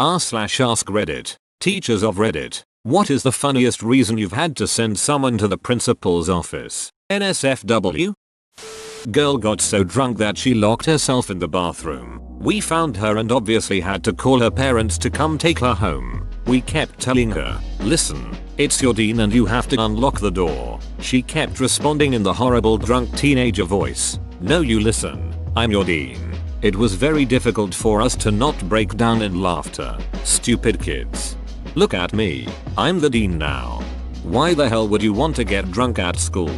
r/ask Reddit. Teachers of Reddit. What is the funniest reason you've had to send someone to the principal's office? NSFW? Girl got so drunk that she locked herself in the bathroom. We found her and obviously had to call her parents to come take her home. We kept telling her, listen, it's your dean and you have to unlock the door. She kept responding in the horrible drunk teenager voice, no you listen, I'm your dean. It was very difficult for us to not break down in laughter. Stupid kids. Look at me, I'm the dean now. Why the hell would you want to get drunk at school?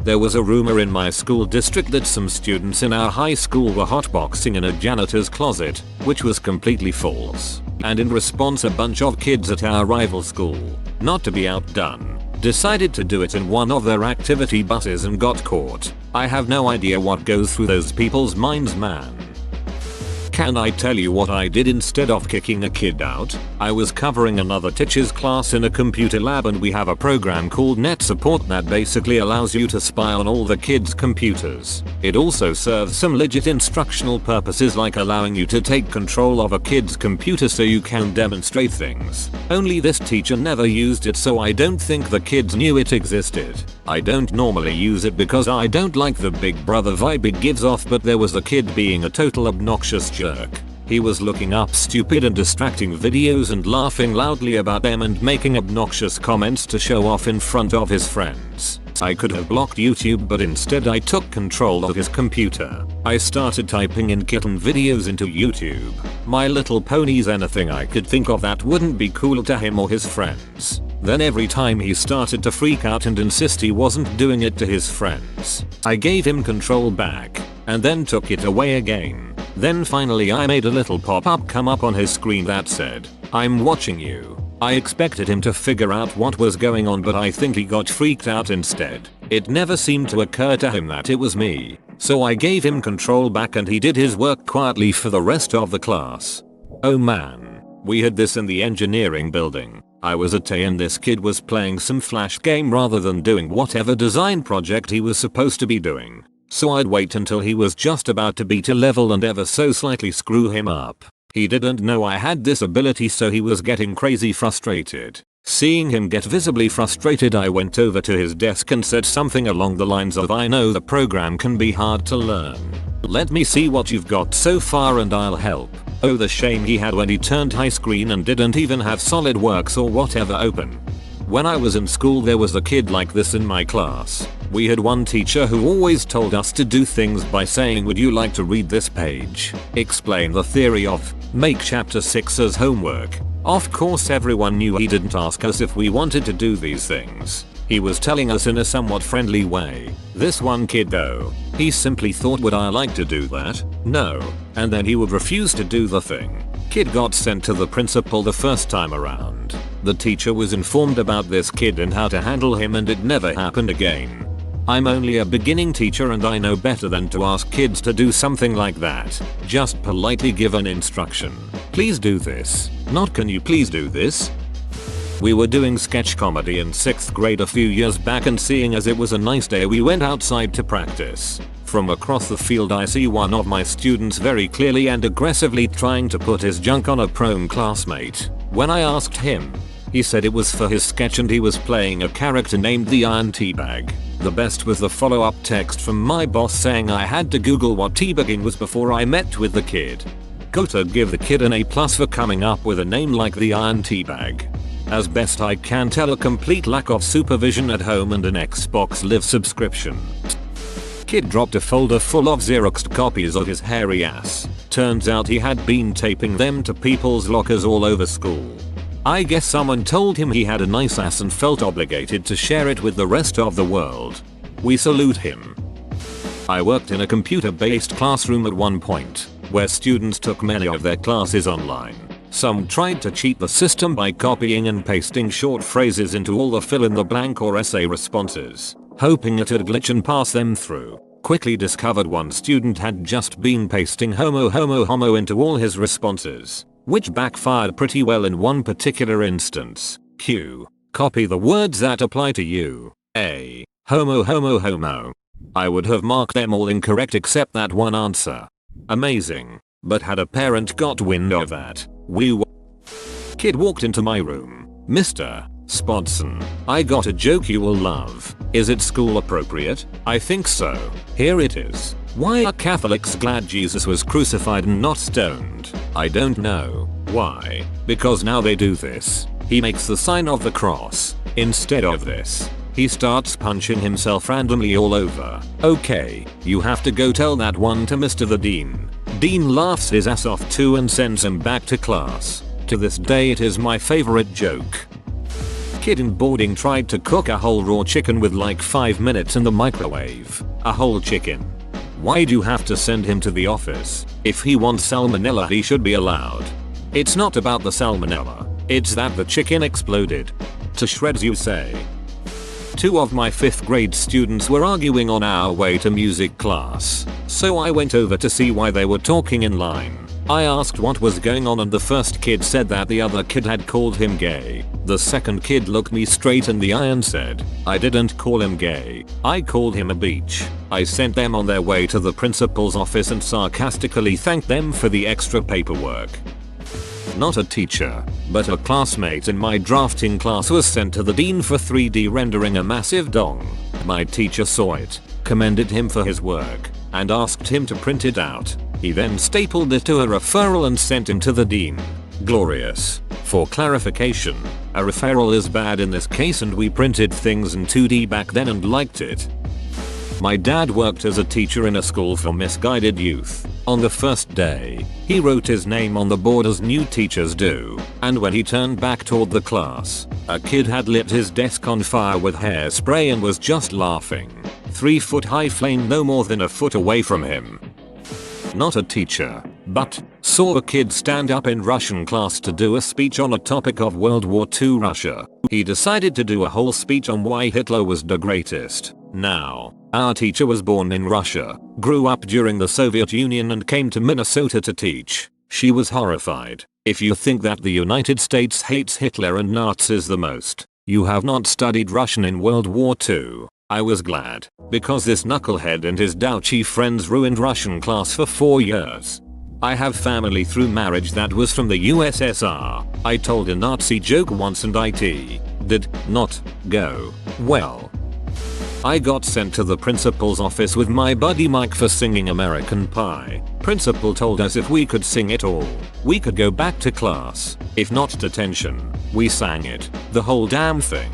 There was a rumor in my school district that some students in our high school were hotboxing in a janitor's closet, which was completely false. And in response a bunch of kids at our rival school, not to be outdone, decided to do it in one of their activity buses and got caught. I have no idea what goes through those people's minds, man. Can I tell you what I did instead of kicking a kid out? I was covering another teacher's class in a computer lab and we have a program called Net Support that basically allows you to spy on all the kids' computers. It also serves some legit instructional purposes like allowing you to take control of a kid's computer so you can demonstrate things. Only this teacher never used it so I don't think the kids knew it existed. I don't normally use it because I don't like the big brother vibe it gives off, but there was a kid being a total obnoxious jerk. He was looking up stupid and distracting videos and laughing loudly about them and making obnoxious comments to show off in front of his friends. I could have blocked YouTube but instead I took control of his computer. I started typing in kitten videos into YouTube. My Little Ponies, anything I could think of that wouldn't be cool to him or his friends. Then every time he started to freak out and insist he wasn't doing it to his friends, I gave him control back and then took it away again. Then finally I made a little pop-up come up on his screen that said, I'm watching you. I expected him to figure out what was going on but I think he got freaked out instead. It never seemed to occur to him that it was me. So I gave him control back and he did his work quietly for the rest of the class. Oh man, we had this in the engineering building. I was at A and this kid was playing some flash game rather than doing whatever design project he was supposed to be doing. So I'd wait until he was just about to beat a level and ever so slightly screw him up. He didn't know I had this ability so he was getting crazy frustrated. Seeing him get visibly frustrated I went over to his desk and said something along the lines of I know the program can be hard to learn. Let me see what you've got so far and I'll help. Oh the shame he had when he turned high screen and didn't even have SolidWorks or whatever open. When I was in school there was a kid like this in my class. We had one teacher who always told us to do things by saying would you like to read this page? Explain the theory of, make chapter 6 as homework. Of course everyone knew he didn't ask us if we wanted to do these things. He was telling us in a somewhat friendly way. This one kid though, he simply thought would I like to do that? No. And then he would refuse to do the thing. Kid got sent to the principal the first time around. The teacher was informed about this kid and how to handle him and it never happened again. I'm only a beginning teacher and I know better than to ask kids to do something like that. Just politely give an instruction. Please do this. Not can you please do this? We were doing sketch comedy in 6th grade a few years back and seeing as it was a nice day we went outside to practice. From across the field I see one of my students very clearly and aggressively trying to put his junk on a prone classmate. When I asked him, he said it was for his sketch and he was playing a character named the Iron Teabag. The best was the follow-up text from my boss saying I had to Google what teabagging was before I met with the kid. Gotta give the kid an A+ for coming up with a name like the Iron Teabag. As best I can tell, a complete lack of supervision at home and an Xbox Live subscription. Kid dropped a folder full of Xeroxed copies of his hairy ass. Turns out he had been taping them to people's lockers all over school. I guess someone told him he had a nice ass and felt obligated to share it with the rest of the world. We salute him. I worked in a computer-based classroom at one point, where students took many of their classes online. Some tried to cheat the system by copying and pasting short phrases into all the fill-in-the-blank or essay responses, hoping it would glitch and pass them through. Quickly discovered one student had just been pasting homo homo homo into all his responses, which backfired pretty well in one particular instance. Q. Copy the words that apply to you. A. Homo homo homo. I would have marked them all incorrect except that one answer. Amazing. But had a parent got wind of that, we 12th kid walked into my room. Mr. Spodson, I got a joke you will love. Is it school appropriate? I think so. Here it is. Why are Catholics glad Jesus was crucified and not stoned? I don't know. Why? Because now they do this. He makes the sign of the cross. Instead of this, he starts punching himself randomly all over. Okay, you have to go tell that one to Mr. the Dean. Dean laughs his ass off too and sends him back to class. To this day it is my favorite joke. Kid in boarding tried to cook a whole raw chicken with like 5 minutes in the microwave. A whole chicken. Why'd you have to send him to the office? If he wants salmonella he should be allowed. It's not about the salmonella. It's that the chicken exploded. To shreds you say. 2 of my 5th grade students were arguing on our way to music class. So I went over to see why they were talking in line. I asked what was going on and the first kid said that the other kid had called him gay. The second kid looked me straight in the eye and said, I didn't call him gay. I called him a beach. I sent them on their way to the principal's office and sarcastically thanked them for the extra paperwork. Not a teacher, but a classmate in my drafting class was sent to the dean for 3D rendering a massive dong. My teacher saw it, commended him for his work, and asked him to print it out. He then stapled it to a referral and sent him to the dean. Glorious. For clarification, a referral is bad in this case and we printed things in 2D back then and liked it. My dad worked as a teacher in a school for misguided youth. On the first day, he wrote his name on the board as new teachers do, and when he turned back toward the class, a kid had lit his desk on fire with hairspray and was just laughing. 3-foot-high flame no more than a foot away from him. Not a teacher, but saw a kid stand up in Russian class to do a speech on a topic of World War II Russia. He decided to do a whole speech on why Hitler was the greatest. Now, our teacher was born in Russia, grew up during the Soviet Union and came to Minnesota to teach. She was horrified. If you think that the United States hates Hitler and Nazis the most, you have not studied Russian in World War II. I was glad, because this knucklehead and his douchy friends ruined Russian class for 4 years. I have family through marriage that was from the USSR. I told a Nazi joke once and it did not go well. I got sent to the principal's office with my buddy Mike for singing American Pie. Principal told us if we could sing it all, we could go back to class. If not detention, we sang it, the whole damn thing.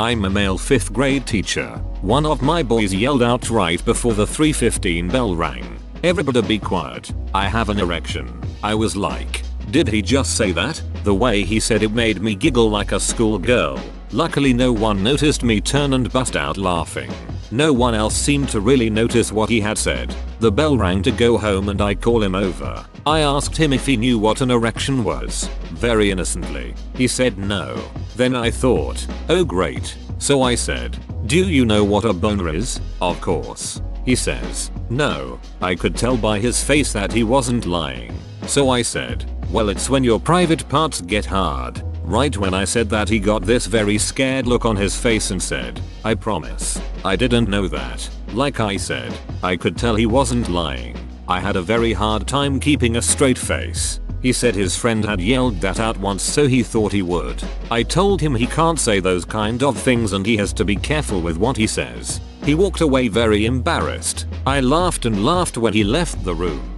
I'm a male 5th grade teacher. One of my boys yelled out right before the 3:15 bell rang. Everybody be quiet. I have an erection. I was like, did he just say that? The way he said it made me giggle like a schoolgirl. Luckily no one noticed me turn and bust out laughing. No one else seemed to really notice what he had said. The bell rang to go home and I call him over. I asked him if he knew what an erection was. Very innocently. He said no. Then I thought, oh great. So I said, do you know what a boner is? Of course. He says, no. I could tell by his face that he wasn't lying. So I said, well it's when your private parts get hard. Right when I said that he got this very scared look on his face and said, I promise, I didn't know that. Like I said, I could tell he wasn't lying. I had a very hard time keeping a straight face. He said his friend had yelled that out once so he thought he would. I told him he can't say those kind of things and he has to be careful with what he says. He walked away very embarrassed. I laughed and laughed when he left the room.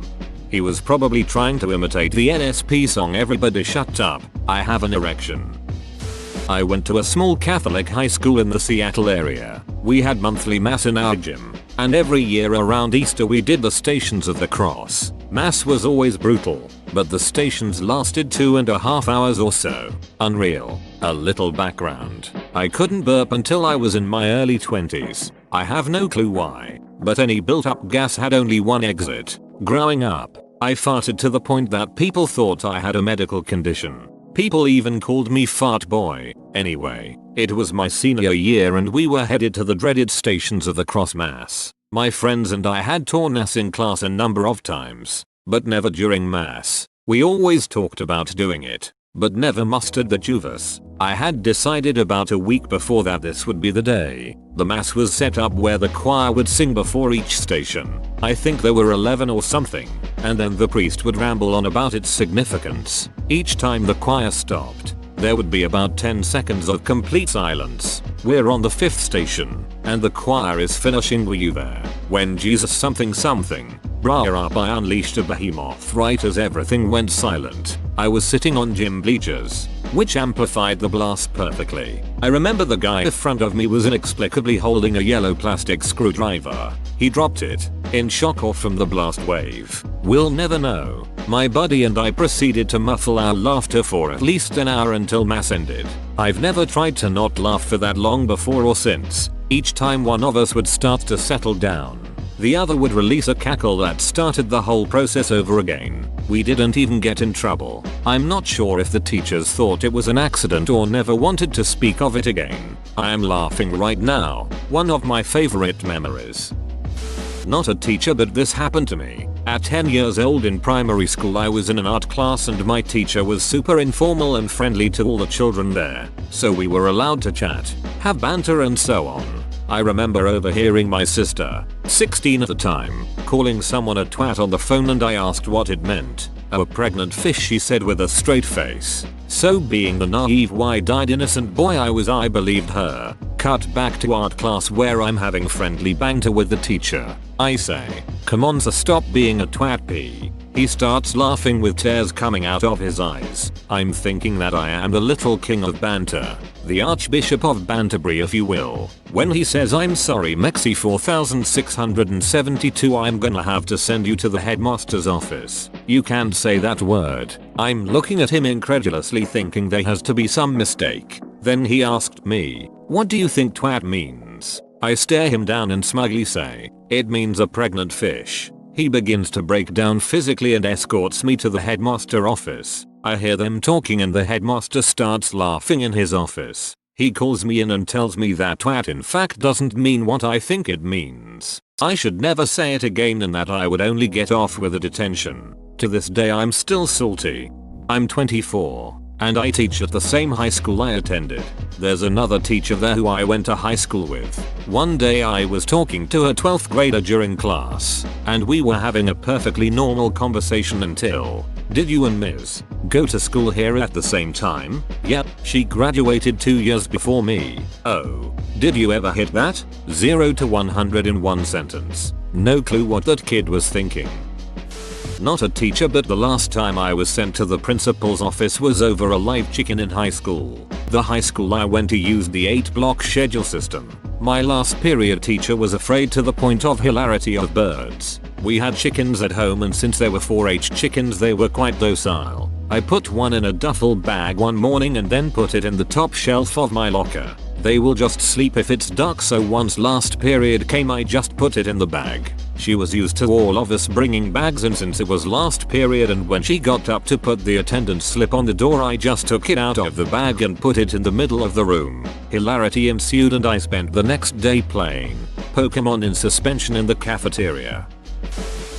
He was probably trying to imitate the NSP song Everybody Shut Up, I Have an Erection. I went to a small Catholic high school in the Seattle area. We had monthly mass in our gym, and every year around Easter we did the Stations of the Cross. Mass was always brutal, but the stations lasted 2.5 hours or so. Unreal. A little background. I couldn't burp until I was in my early 20s. I have no clue why, but any built-up gas had only one exit. Growing up, I farted to the point that people thought I had a medical condition. People even called me Fart Boy. Anyway, it was my senior year and we were headed to the dreaded Stations of the Cross Mass. My friends and I had torn ass in class a number of times, but never during Mass. We always talked about doing it. but never mustered the Juvas. I had decided about a week before that this would be the day. The mass was set up where the choir would sing before each station. I think there were 11 or something, and then the priest would ramble on about its significance. Each time the choir stopped, there would be about 10 seconds of complete silence. We're on the 5th station, and the choir is finishing "Were you there when Jesus something something?" Brah up, I unleashed a behemoth right as everything went silent. I was sitting on gym bleachers, which amplified the blast perfectly. I remember the guy in front of me was inexplicably holding a yellow plastic screwdriver. He dropped it, in shock or from the blast wave. We'll never know. My buddy and I proceeded to muffle our laughter for at least an hour until mass ended. I've never tried to not laugh for that long before or since. Each time one of us would start to settle down, the other would release a cackle that started the whole process over again. We didn't even get in trouble. I'm not sure if the teachers thought it was an accident or never wanted to speak of it again. I am laughing right now. One of my favorite memories. Not a teacher, but this happened to me. At 10 years old in primary school, I was in an art class and my teacher was super informal and friendly to all the children there. So we were allowed to chat, have banter and so on. I remember overhearing my sister, 16 at the time, calling someone a twat on the phone, and I asked what it meant. "A pregnant fish," she said with a straight face. So being the naive wide-eyed innocent boy I was, I believed her. Cut back to art class where I'm having friendly banter with the teacher. I say, "Come on sir, stop being a twat P." He starts laughing with tears coming out of his eyes. I'm thinking that I am the little king of banter, the Archbishop of Banterbury if you will. When he says, "I'm sorry Mexi 4672, I'm gonna have to send you to the headmaster's office. You can't say that word." I'm looking at him incredulously thinking there has to be some mistake. Then he asked me, "What do you think twat means?" I stare him down and smugly say, "It means a pregnant fish." He begins to break down physically and escorts me to the headmaster office. I hear them talking and the headmaster starts laughing in his office. He calls me in and tells me that twat in fact doesn't mean what I think it means. I should never say it again and that I would only get off with a detention. To this day I'm still salty. I'm 24. And I teach at the same high school I attended. There's another teacher there who I went to high school with. One day I was talking to a 12th grader during class, and we were having a perfectly normal conversation until, "Did you and Ms. go to school here at the same time?" "Yep, she graduated 2 years before me." "Oh, did you ever hit that?" 0 to 100 in one sentence. No clue what that kid was thinking. Not a teacher, but the last time I was sent to the principal's office was over a live chicken in high school. The high school I went to used the 8-block schedule system. My last period teacher was afraid to the point of hilarity of birds. We had chickens at home, and since there were 4-H chickens they were quite docile. I put one in a duffel bag one morning and then put it in the top shelf of my locker. They will just sleep if it's dark, so once last period came I just put it in the bag. She was used to all of us bringing bags, and since it was last period and when she got up to put the attendance slip on the door, I just took it out of the bag and put it in the middle of the room. Hilarity ensued and I spent the next day playing Pokemon in suspension in the cafeteria.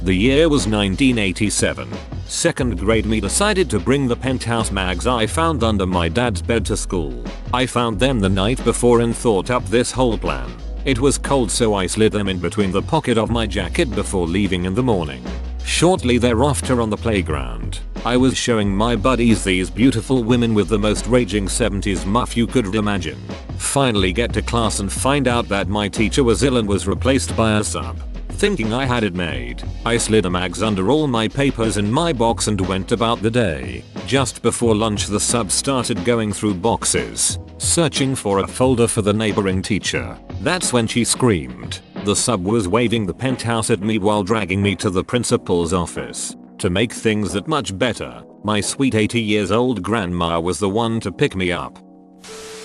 The year was 1987. 2nd grade me decided to bring the Penthouse mags I found under my dad's bed to school. I found them the night before and thought up this whole plan. It was cold, so I slid them in between the pocket of my jacket before leaving in the morning. Shortly thereafter on the playground, I was showing my buddies these beautiful women with the most raging 70s muff you could imagine. Finally get to class and find out that my teacher was ill and was replaced by a sub. Thinking I had it made, I slid the mags under all my papers in my box and went about the day. Just before lunch the sub started going through boxes, searching for a folder for the neighboring teacher. That's when she screamed. The sub was waving the Penthouse at me while dragging me to the principal's office. To make things that much better, my sweet 80-year-old grandma was the one to pick me up.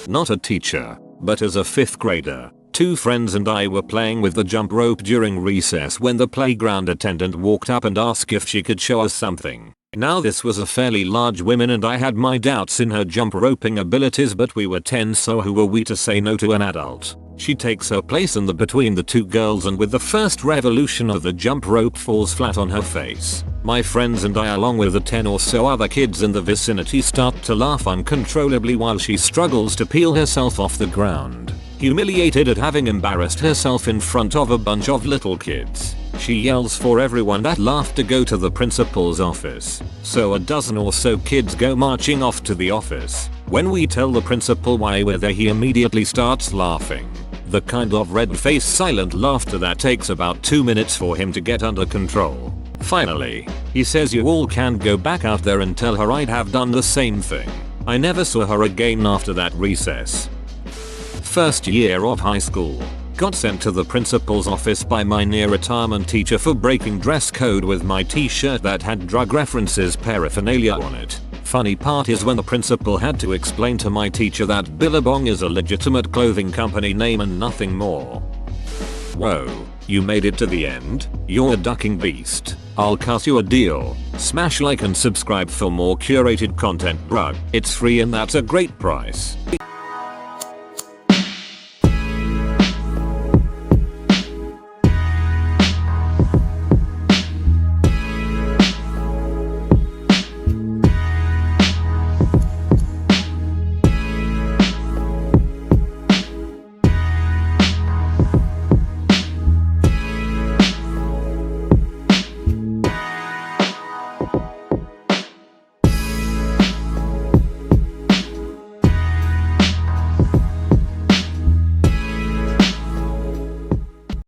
Not a teacher, but as a 5th grader. 2 friends and I were playing with the jump rope during recess when the playground attendant walked up and asked if she could show us something. Now this was a fairly large woman and I had my doubts in her jump roping abilities, but we were 10, so who were we to say no to an adult? She takes her place in the between the two girls, and with the first revolution of the jump rope falls flat on her face. My friends and I, along with the 10 or so other kids in the vicinity, start to laugh uncontrollably while she struggles to peel herself off the ground. Humiliated at having embarrassed herself in front of a bunch of little kids, she yells for everyone that laughed to go to the principal's office. So a dozen or so kids go marching off to the office. When we tell the principal why we're there, he immediately starts laughing. The kind of red-faced silent laughter that takes about 2 minutes for him to get under control. Finally, he says you all can go back out there and tell her I'd have done the same thing. I never saw her again after that recess. First year of high school. Got sent to the principal's office by my near-retirement teacher for breaking dress code with my t-shirt that had drug references paraphernalia on it. Funny part is when the principal had to explain to my teacher that Billabong is a legitimate clothing company name and nothing more. Whoa, you made it to the end? You're a ducking beast. I'll cut you a deal. Smash like and subscribe for more curated content, bruh. It's free and that's a great price.